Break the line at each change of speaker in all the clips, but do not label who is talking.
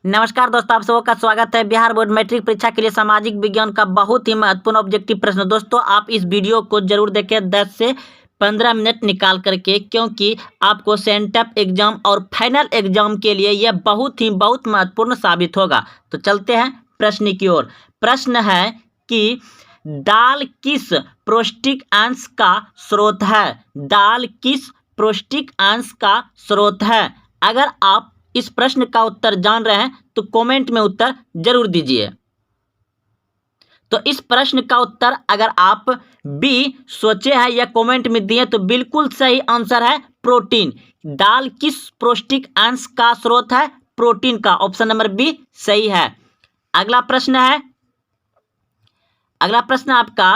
नमस्कार दोस्तों, आप सबका स्वागत है। बिहार बोर्ड मैट्रिक परीक्षा के लिए सामाजिक विज्ञान का बहुत ही महत्वपूर्ण ऑब्जेक्टिव प्रश्न। दोस्तों आप इस वीडियो को जरूर देखें 10 से 15 मिनट निकाल करके, क्योंकि आपको सेंटअप एग्जाम और फाइनल एग्जाम के लिए यह बहुत महत्वपूर्ण साबित होगा। तो चलते हैं प्रश्न की ओर। प्रश्न है कि दाल किस पौष्टिक अंश का स्रोत है? दाल किस पौष्टिक अंश का स्रोत है? अगर आप इस प्रश्न का उत्तर जान रहे हैं तो कमेंट में उत्तर जरूर दीजिए। तो इस प्रश्न का उत्तर अगर आप बी सोचे हैं या कमेंट में दिए तो बिल्कुल सही आंसर है प्रोटीन। दाल किस पौष्टिक अंश का स्रोत है? प्रोटीन का। ऑप्शन नंबर बी सही है। अगला प्रश्न आपका,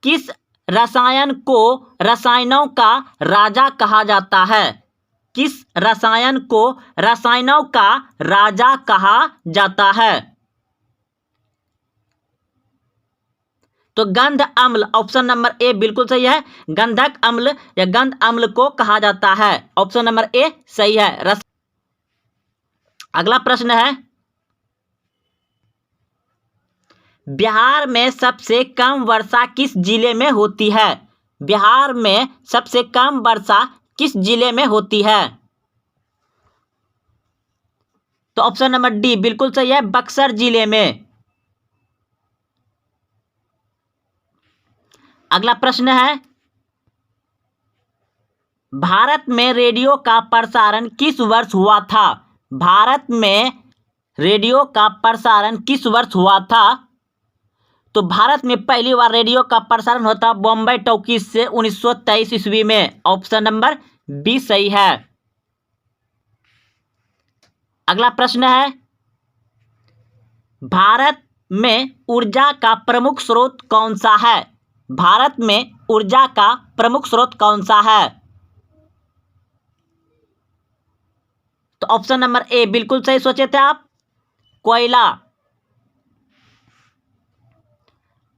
किस रसायन को रसायनों का राजा कहा जाता है? किस रसायन को रसायनों का राजा कहा जाता है? तो गंध अम्ल। ऑप्शन नंबर ए बिल्कुल सही है। गंधक अम्ल या गंध अम्ल को कहा जाता है। ऑप्शन नंबर ए सही है। अगला प्रश्न है, बिहार में सबसे कम वर्षा किस जिले में होती है? बिहार में सबसे कम वर्षा किस जिले में होती है? तो ऑप्शन नंबर डी बिल्कुल सही है, बक्सर जिले में। अगला प्रश्न है, भारत में रेडियो का प्रसारण किस वर्ष हुआ था? भारत में रेडियो का प्रसारण किस वर्ष हुआ था? तो भारत में पहली बार रेडियो का प्रसारण होता बॉम्बे टॉकीज से 1923 ईस्वी में। ऑप्शन नंबर बी सही है। अगला प्रश्न है, भारत में ऊर्जा का प्रमुख स्रोत कौन सा है? भारत में ऊर्जा का प्रमुख स्रोत कौन सा है? तो ऑप्शन नंबर ए बिल्कुल सही सोचे थे आप, कोयला।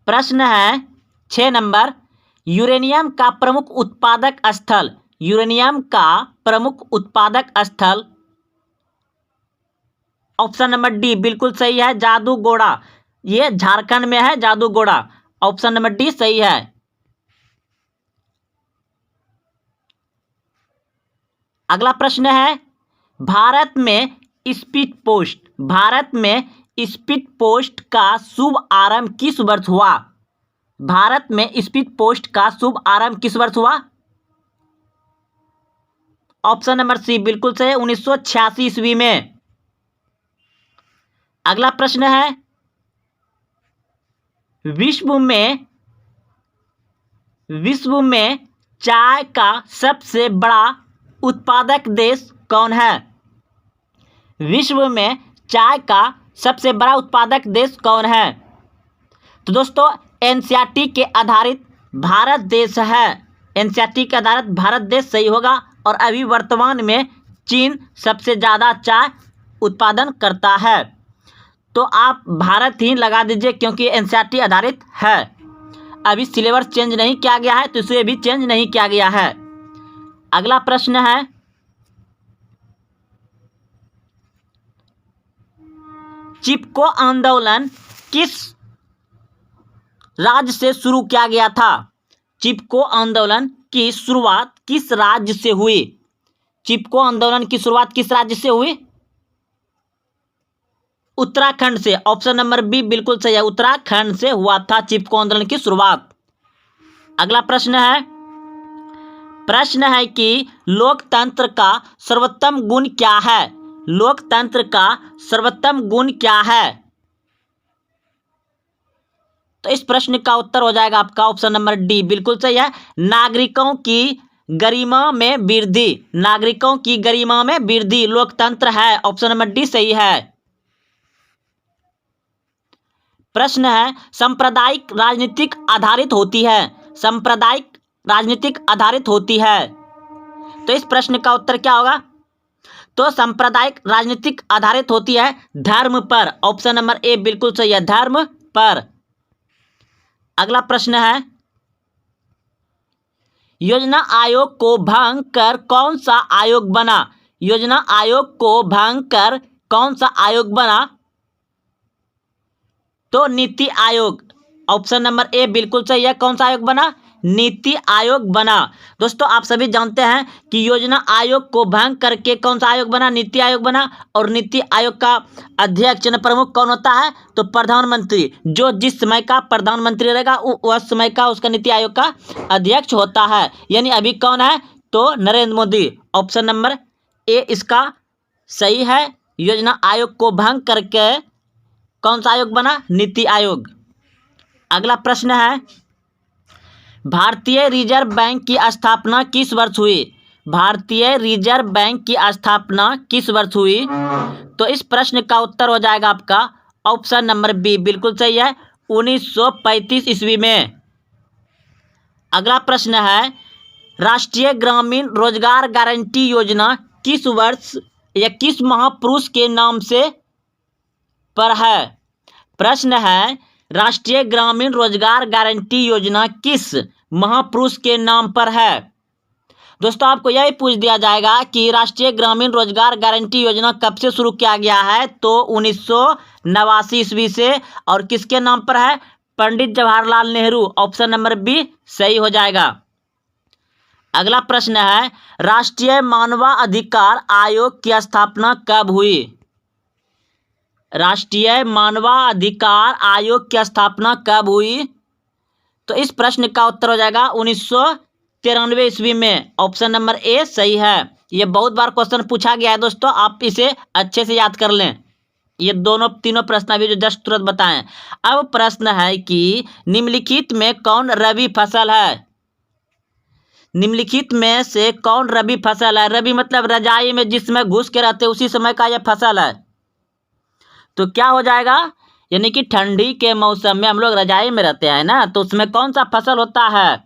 प्रश्न है 6 नंबर, यूरेनियम का प्रमुख उत्पादक स्थल। यूरेनियम का प्रमुख उत्पादक स्थल। ऑप्शन नंबर डी बिल्कुल सही है, जादूगोड़ा। ये झारखंड में है, जादूगोड़ा। ऑप्शन नंबर डी सही है। अगला प्रश्न है, भारत में स्पीड पोस्ट। भारत में स्पीड पोस्ट का शुभ आरंभ किस वर्ष हुआ? भारत में स्पीड पोस्ट का शुभ आरंभ किस वर्ष हुआ? ऑप्शन नंबर सी बिल्कुल सही है, 1986 ईस्वी में। अगला प्रश्न है, विश्व में चाय का सबसे बड़ा उत्पादक देश कौन है? विश्व में चाय का सबसे बड़ा उत्पादक देश कौन है? तो दोस्तों एनसीईआरटी के आधारित भारत देश है। एनसीईआरटी के आधारित भारत देश सही होगा। और अभी वर्तमान में चीन सबसे ज़्यादा चाय उत्पादन करता है। तो आप भारत ही लगा दीजिए, क्योंकि एनसीईआरटी आधारित है। अभी सिलेबस चेंज नहीं किया गया है, तो इसे भी चेंज नहीं किया गया है। अगला प्रश्न है, चिपको आंदोलन किस राज्य से शुरू किया गया था? चिपको आंदोलन की शुरुआत किस राज्य से हुई? चिपको आंदोलन की शुरुआत किस राज्य से हुई? उत्तराखंड से। ऑप्शन नंबर बी बिल्कुल सही है, उत्तराखंड से हुआ था चिपको आंदोलन की शुरुआत। अगला प्रश्न है कि लोकतंत्र का सर्वोत्तम गुण क्या है? लोकतंत्र का सर्वोत्तम गुण क्या है? तो इस प्रश्न का उत्तर हो जाएगा आपका ऑप्शन नंबर डी बिल्कुल सही है, नागरिकों की गरिमा में वृद्धि। नागरिकों की गरिमा में वृद्धि लोकतंत्र है। ऑप्शन नंबर डी सही है। प्रश्न है, सांप्रदायिक राजनीतिक आधारित होती है। सांप्रदायिक राजनीतिक आधारित होती है। तो इस प्रश्न का उत्तर क्या होगा? तो सांप्रदायिक राजनीतिक आधारित होती है धर्म पर। ऑप्शन नंबर ए बिल्कुल सही है, धर्म पर। अगला प्रश्न है, योजना आयोग को भंग कर कौन सा आयोग बना? योजना आयोग को भंग कर कौन सा आयोग बना? तो NITI Aayog. Option number A बिल्कुल सही है। कौन सा आयोग बना? नीति आयोग बना। दोस्तों आप सभी जानते हैं कि योजना आयोग को भंग करके कौन सा आयोग बना? नीति आयोग बना। और नीति आयोग का अध्यक्ष यानी प्रमुख कौन होता है? तो प्रधानमंत्री। जो जिस समय का प्रधानमंत्री रहेगा वह समय का उसका नीति आयोग का अध्यक्ष होता है। यानी अभी कौन है? तो Narendra Modi. Option number A इसका सही है। योजना आयोग को भंग करके कौन सा आयोग बना? नीति आयोग। अगला प्रश्न है, भारतीय रिजर्व बैंक की स्थापना किस वर्ष हुई? भारतीय रिजर्व बैंक की स्थापना किस वर्ष हुई? तो इस प्रश्न का उत्तर हो जाएगा आपका ऑप्शन नंबर बी बिल्कुल सही है, 1935 ईस्वी में। अगला प्रश्न है, राष्ट्रीय ग्रामीण रोजगार गारंटी योजना किस वर्ष या किस महापुरुष के नाम से पर है? प्रश्न है, राष्ट्रीय ग्रामीण रोजगार गारंटी योजना किस महापुरुष के नाम पर है? दोस्तों आपको यही पूछ दिया जाएगा कि राष्ट्रीय ग्रामीण रोजगार गारंटी योजना कब से शुरू किया गया है? तो 1989 ईस्वी से। और किसके नाम पर है? Pandit Jawaharlal Nehru. Option number B सही हो जाएगा। अगला प्रश्न है, राष्ट्रीय मानवाधिकार आयोग की स्थापना कब हुई? राष्ट्रीय मानवाधिकार आयोग की स्थापना कब हुई? तो इस प्रश्न का उत्तर हो जाएगा 1993 ईस्वी में। ऑप्शन नंबर ए सही है। ये बहुत बार क्वेश्चन पूछा गया है दोस्तों, आप इसे अच्छे से याद कर लें। ये तीनों प्रश्न अभी जो जस्ट तुरंत बताएं। अब प्रश्न है कि निम्नलिखित में कौन रबी फसल है? निम्नलिखित में से कौन रबी फसल है? रबी मतलब रजाई में जिसमें घुस के रहते उसी समय का यह फसल है। तो क्या हो जाएगा? यानी कि ठंडी के मौसम में हम लोग रजाई में रहते हैं ना, तो उसमें कौन सा फसल होता है?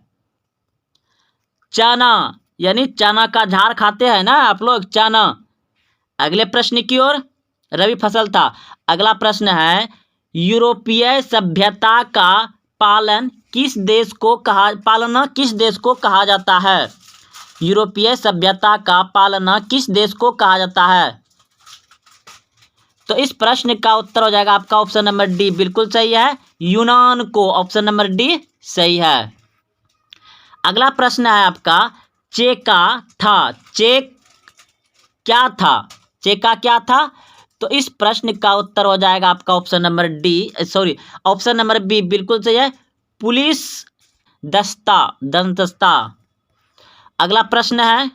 चना। यानी चना का झाड़ खाते हैं ना आप लोग, चना। अगले प्रश्न की ओर, रबी फसल था। अगला प्रश्न है, यूरोपीय सभ्यता का पालना किस देश को कहा जाता है? यूरोपीय सभ्यता का पालना किस देश को कहा जाता है? तो इस प्रश्न का उत्तर हो जाएगा आपका ऑप्शन नंबर डी बिल्कुल सही है, यूनान को। ऑप्शन नंबर डी सही है। अगला प्रश्न है आपका, चेका था। चेक क्या था? चेका क्या था? तो इस प्रश्न का उत्तर हो जाएगा आपका option number option number B बिल्कुल सही है, पुलिस दस्ता। अगला प्रश्न है,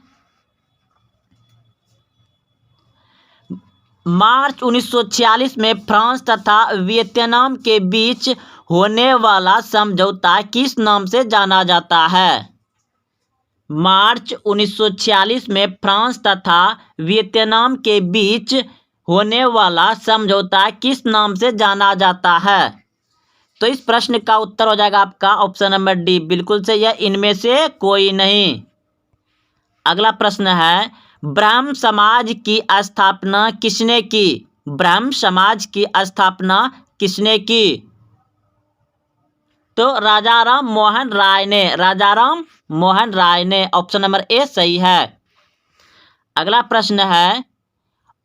मार्च 1946 में फ्रांस तथा वियतनाम के बीच होने वाला समझौता किस नाम से जाना जाता है? मार्च 1946 में फ्रांस तथा वियतनाम के बीच होने वाला समझौता किस नाम से जाना जाता है? तो इस प्रश्न का उत्तर हो जाएगा आपका ऑप्शन नंबर डी बिल्कुल सही है, इनमें से कोई नहीं। अगला प्रश्न है, ब्रह्म समाज की स्थापना किसने की? ब्रह्म समाज की स्थापना किसने की? तो राजाराम मोहन राय ने। ऑप्शन नंबर ए सही है। अगला प्रश्न है,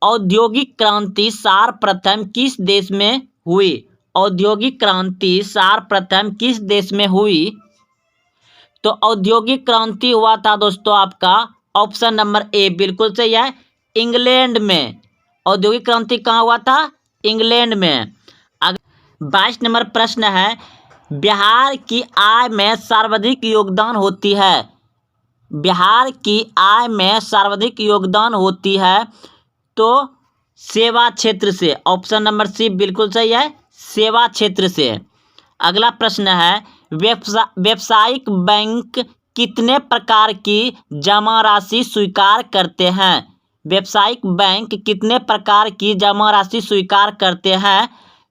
औद्योगिक क्रांति सर्वप्रथम किस देश में हुई? औद्योगिक क्रांति सर्वप्रथम किस देश में हुई? तो औद्योगिक क्रांति हुआ था दोस्तों आपका ऑप्शन नंबर ए बिल्कुल सही है, इंग्लैंड में। औद्योगिक क्रांति कहाँ हुआ था? इंग्लैंड में। 22 नंबर प्रश्न है, बिहार की आय में सर्वाधिक योगदान होती है। बिहार की आय में सर्वाधिक योगदान होती है तो सेवा क्षेत्र से। ऑप्शन नंबर सी बिल्कुल सही है, सेवा क्षेत्र से। अगला प्रश्न है, व्यावसायिक बैंक कितने प्रकार की जमा राशि स्वीकार करते हैं? व्यावसायिक बैंक कितने प्रकार की जमा राशि स्वीकार करते हैं?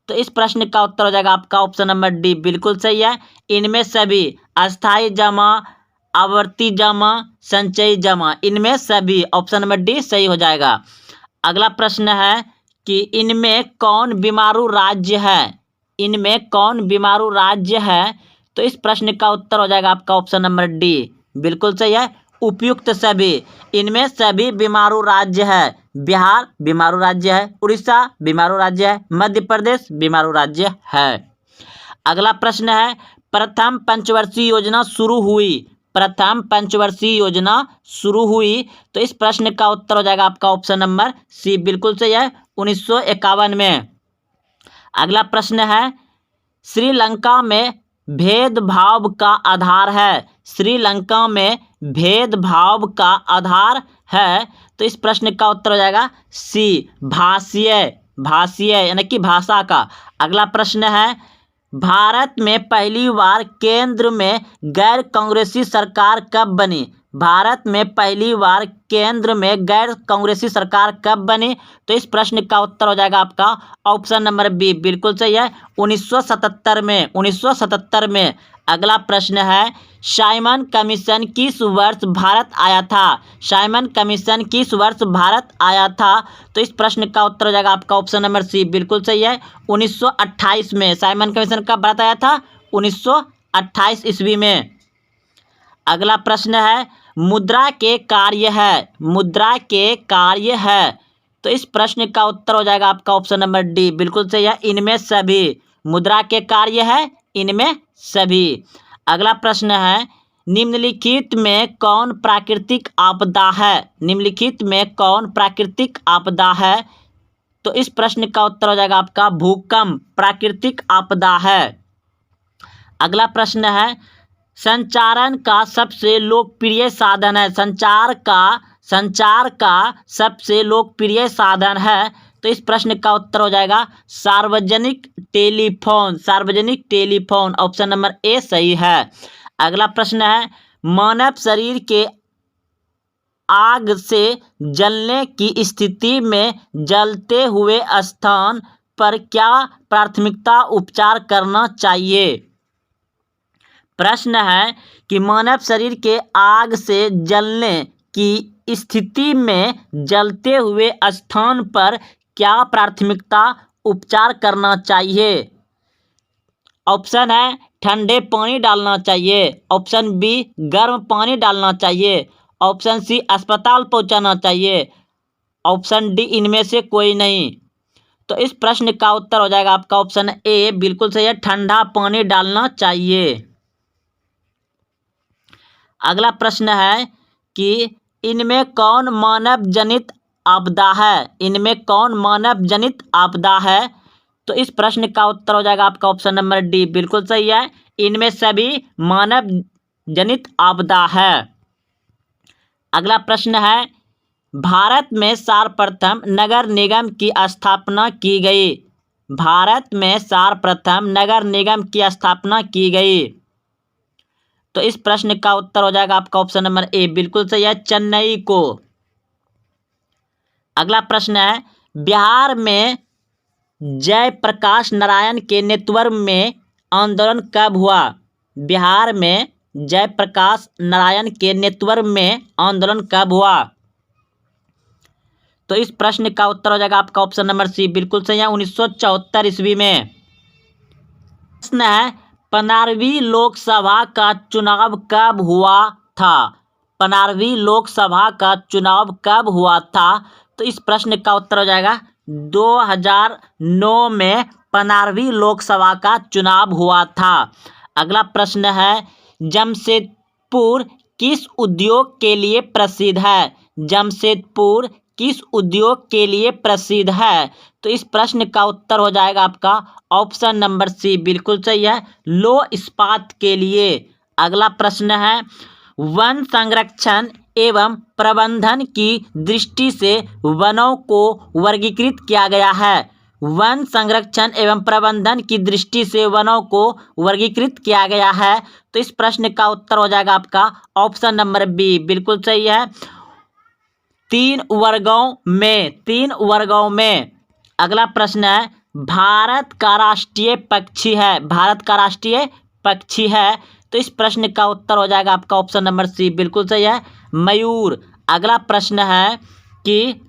तो इस प्रश्न का उत्तर हो जाएगा आपका ऑप्शन नंबर डी बिल्कुल सही है, इनमें सभी अस्थायी जमा, आवर्ती जमा, संचयी जमा, इनमें सभी। ऑप्शन नंबर डी सही हो जाएगा। अगला प्रश्न है कि इनमें कौन बीमारू राज्य है? इनमें कौन बीमारू राज्य है? तो इस प्रश्न का उत्तर हो जाएगा आपका ऑप्शन नंबर डी बिल्कुल सही है, उपयुक्त सभी। इनमें सभी बीमारू राज्य है, बिहार बीमारू राज्य है, उड़ीसा बीमारू राज्य है, मध्य प्रदेश बीमारू राज्य है। अगला प्रश्न है, प्रथम पंचवर्षीय योजना शुरू हुई, प्रथम पंचवर्षीय योजना शुरू हुई। तो इस प्रश्न का उत्तर हो जाएगा आपका ऑप्शन नंबर सी, बिल्कुल सही है, 1951 में। अगला प्रश्न है, श्रीलंका में भेदभाव का आधार है, श्रीलंका में भेदभाव का आधार है। तो इस प्रश्न का उत्तर हो जाएगा सी, भाषीय, भाषीय यानी कि भाषा का। अगला प्रश्न है, भारत में पहली बार केंद्र में गैर कांग्रेसी सरकार कब बनी, भारत में पहली बार केंद्र में गैर कांग्रेसी सरकार कब बनी। तो इस प्रश्न का उत्तर हो जाएगा आपका ऑप्शन नंबर बी, बिल्कुल सही है, 1977 में, 1977 में। अगला प्रश्न है, साइमन कमीशन किस वर्ष भारत आया था, साइमन कमीशन किस वर्ष भारत आया था। तो इस प्रश्न का उत्तर हो जाएगा आपका ऑप्शन नंबर सी, बिल्कुल सही है, 1928 में। साइमन कमीशन कब भारत आया था, 1928 ईस्वी में। अगला प्रश्न है, मुद्रा के कार्य है, मुद्रा के कार्य है। तो इस प्रश्न का उत्तर हो जाएगा आपका ऑप्शन नंबर डी, बिल्कुल सही है, इनमें सभी। मुद्रा के कार्य है इनमें सभी। अगला प्रश्न है, निम्नलिखित में कौन प्राकृतिक आपदा है, निम्नलिखित में कौन प्राकृतिक आपदा है। तो इस प्रश्न का उत्तर हो जाएगा आपका भूकंप प्राकृतिक आपदा है। अगला प्रश्न है, संचारण का सबसे लोकप्रिय साधन है, संचार का सबसे लोकप्रिय साधन है। तो इस प्रश्न का उत्तर हो जाएगा सार्वजनिक टेलीफोन, सार्वजनिक टेलीफोन, ऑप्शन नंबर ए सही है। अगला प्रश्न है, मानव शरीर के आग से जलने की स्थिति में जलते हुए स्थान पर क्या प्राथमिकता उपचार करना चाहिए। प्रश्न है कि मानव शरीर के आग से जलने की स्थिति में जलते हुए स्थान पर क्या प्राथमिकता उपचार करना चाहिए। ऑप्शन है ठंडे पानी डालना चाहिए, ऑप्शन बी गर्म पानी डालना चाहिए, ऑप्शन सी अस्पताल पहुंचाना चाहिए, ऑप्शन डी इनमें से कोई नहीं। तो इस प्रश्न का उत्तर हो जाएगा आपका ऑप्शन ए, बिल्कुल सही है, ठंडा पानी डालना चाहिए। अगला प्रश्न है कि इनमें कौन मानव जनित आपदा है, इनमें कौन मानव जनित आपदा है। तो इस प्रश्न का उत्तर हो जाएगा आपका ऑप्शन नंबर डी, बिल्कुल सही है, इनमें सभी मानव जनित आपदा है। अगला प्रश्न है, भारत में सर्वप्रथम नगर निगम की स्थापना की गई, भारत में सर्वप्रथम नगर निगम की स्थापना की गई। तो इस प्रश्न का उत्तर हो जाएगा आपका ऑप्शन नंबर ए, बिल्कुल सही है, चेन्नई को। अगला प्रश्न है, बिहार में जयप्रकाश नारायण के नेतृत्व में आंदोलन कब हुआ, बिहार में जयप्रकाश नारायण के नेतृत्व में आंदोलन कब हुआ। तो इस प्रश्न का उत्तर हो जाएगा आपका ऑप्शन नंबर सी, बिल्कुल सही है, 1974 ईस्वी में। प्रश्न है, 15वीं लोकसभा का चुनाव कब हुआ था, 15वीं लोकसभा का चुनाव कब हुआ था। तो इस प्रश्न का उत्तर हो जाएगा 2009 में 15वीं लोकसभा का चुनाव हुआ था। अगला प्रश्न है, जमशेदपुर किस उद्योग के लिए प्रसिद्ध है, जमशेदपुर किस उद्योग के लिए प्रसिद्ध है। तो इस प्रश्न का उत्तर हो जाएगा आपका ऑप्शन नंबर सी, बिल्कुल सही है, लौह इस्पात के लिए। अगला प्रश्न है, वन संरक्षण एवं प्रबंधन की दृष्टि से वनों को वर्गीकृत किया गया है, वन संरक्षण एवं प्रबंधन की दृष्टि से वनों को वर्गीकृत किया गया है। तो इस प्रश्न का उत्तर हो जाएगा आपका ऑप्शन नंबर बी, बिल्कुल सही है, 3 वर्गों में, 3 वर्गों में। अगला प्रश्न है, भारत का राष्ट्रीय पक्षी है, भारत का राष्ट्रीय पक्षी है। तो इस प्रश्न का उत्तर हो जाएगा आपका ऑप्शन नंबर सी, बिल्कुल सही है, मयूर। अगला प्रश्न है कि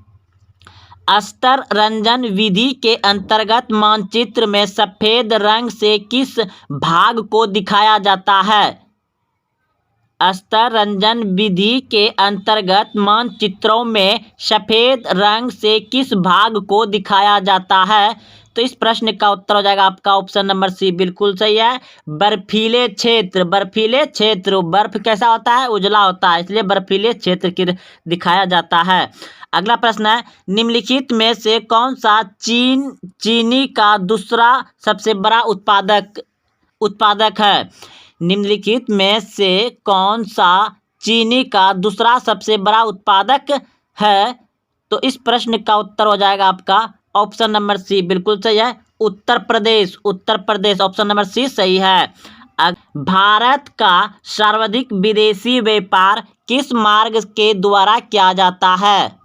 अस्तर रंजन विधि के अंतर्गत मानचित्र में सफेद रंग से किस भाग को दिखाया जाता है, स्तर रंजन विधि के अंतर्गत मानचित्रों में सफेद रंग से किस भाग को दिखाया जाता है? तो इस प्रश्न का उत्तर हो जाएगा आपका ऑप्शन नंबर सी, बिल्कुल सही है, बर्फीले क्षेत्र। बर्फीले क्षेत्र, बर्फ कैसा होता है? उजला होता है, इसलिए बर्फीले क्षेत्र की दिखाया जाता है। अगला प्रश्न है, निम्नलिखित में से कौन सा चीनी का दूसरा सबसे बड़ा उत्पादक है? निम्नलिखित में से कौन सा चीनी का दूसरा सबसे बड़ा उत्पादक है? तो इस प्रश्न का उत्तर हो जाएगा आपका ऑप्शन नंबर सी, बिल्कुल सही है, Uttar Pradesh. Uttar Pradesh, option number C सही है। भारत का सर्वाधिक विदेशी व्यापार किस मार्ग के द्वारा किया जाता है?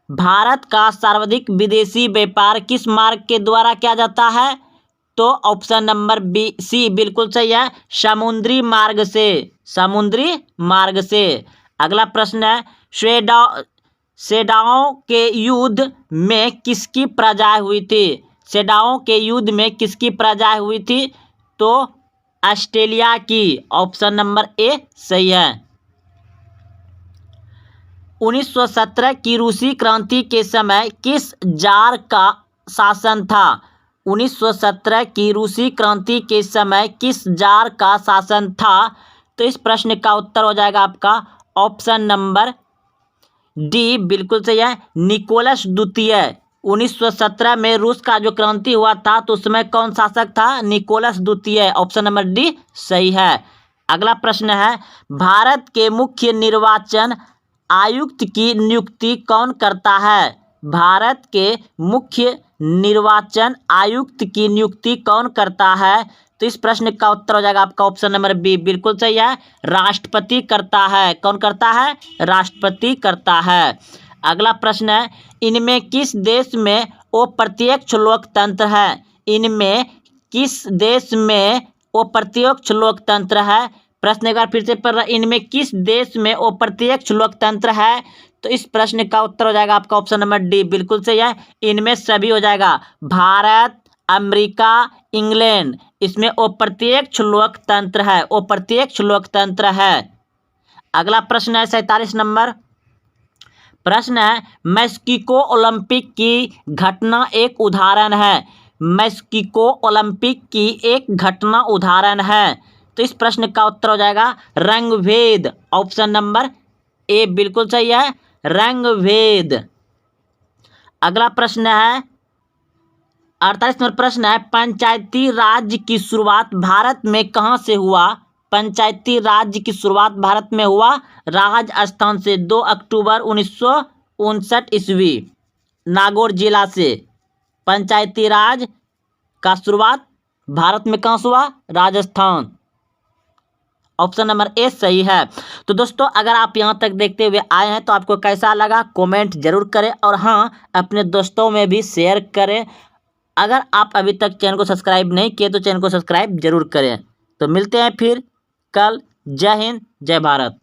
भारत का सर्वाधिक विदेशी व्यापार किस मार्ग के द्वारा किया जाता है? तो ऑप्शन नंबर बी सी बिल्कुल सही है, समुद्री मार्ग से। समुद्री मार्ग से। अगला प्रश्न है, सेडाओं के युद्ध में किसकी पराजय हुई थी? सेडाओं के युद्ध में किसकी पराजय हुई थी? तो ऑस्ट्रेलिया की। ऑप्शन नंबर ए सही है। 1917 की रूसी क्रांति के समय किस जार का शासन था? 1917 की रूसी क्रांति के समय किस जार का शासन था? तो इस प्रश्न का उत्तर हो जाएगा आपका ऑप्शन नंबर डी, बिल्कुल सही है, निकोलस द्वितीय। 1917 में रूस का जो क्रांति हुआ था तो उस समय कौन शासक था? निकोलस द्वितीय। ऑप्शन नंबर डी सही है। अगला प्रश्न है, भारत के मुख्य निर्वाचन आयुक्त की नियुक्ति कौन करता है? भारत के मुख्य निर्वाचन आयुक्त की नियुक्ति कौन करता है? तो इस प्रश्न का उत्तर हो जाएगा आपका ऑप्शन नंबर बी, बिल्कुल सही है, राष्ट्रपति करता है। कौन करता है? राष्ट्रपति करता है। अगला प्रश्न है, इनमें किस देश में अप्रत्यक्ष लोकतंत्र है? इनमें किस देश में अप्रत्यक्ष लोकतंत्र है? प्रश्न एक बार फिर से पढ़ रहा, इनमें किस देश में अप्रत्यक्ष लोकतंत्र है? तो इस प्रश्न का उत्तर हो जाएगा आपका ऑप्शन नंबर डी, बिल्कुल सही है, इनमें सभी हो जाएगा, भारत, अमेरिका, इंग्लैंड, इसमें अप्रत्यक्ष लोकतंत्र है। अप्रत्यक्ष लोकतंत्र है। अगला प्रश्न है 47 नंबर प्रश्न है, मैक्सिको ओलंपिक की घटना एक उदाहरण है। मैक्सिको ओलंपिक की एक घटना उदाहरण है। तो इस प्रश्न का उत्तर हो जाएगा रंगभेद। ऑप्शन नंबर ए बिल्कुल सही है, रंगभेद। अगला प्रश्न है 48 नंबर प्रश्न है, पंचायती राज की शुरुआत भारत में कहाँ से हुआ? पंचायती राज की शुरुआत भारत में हुआ राजस्थान से 2 अक्टूबर 1959 ईस्वी, नागौर जिला से। पंचायती राज का शुरुआत भारत में कहाँ से हुआ? राजस्थान। ऑप्शन नंबर ए सही है। तो दोस्तों, अगर आप यहाँ तक देखते हुए आए हैं तो आपको कैसा लगा कमेंट जरूर करें, और हाँ, अपने दोस्तों में भी शेयर करें। अगर आप अभी तक चैनल को सब्सक्राइब नहीं किए तो चैनल को सब्सक्राइब जरूर करें। तो मिलते हैं फिर कल। जय हिंद, जय भारत।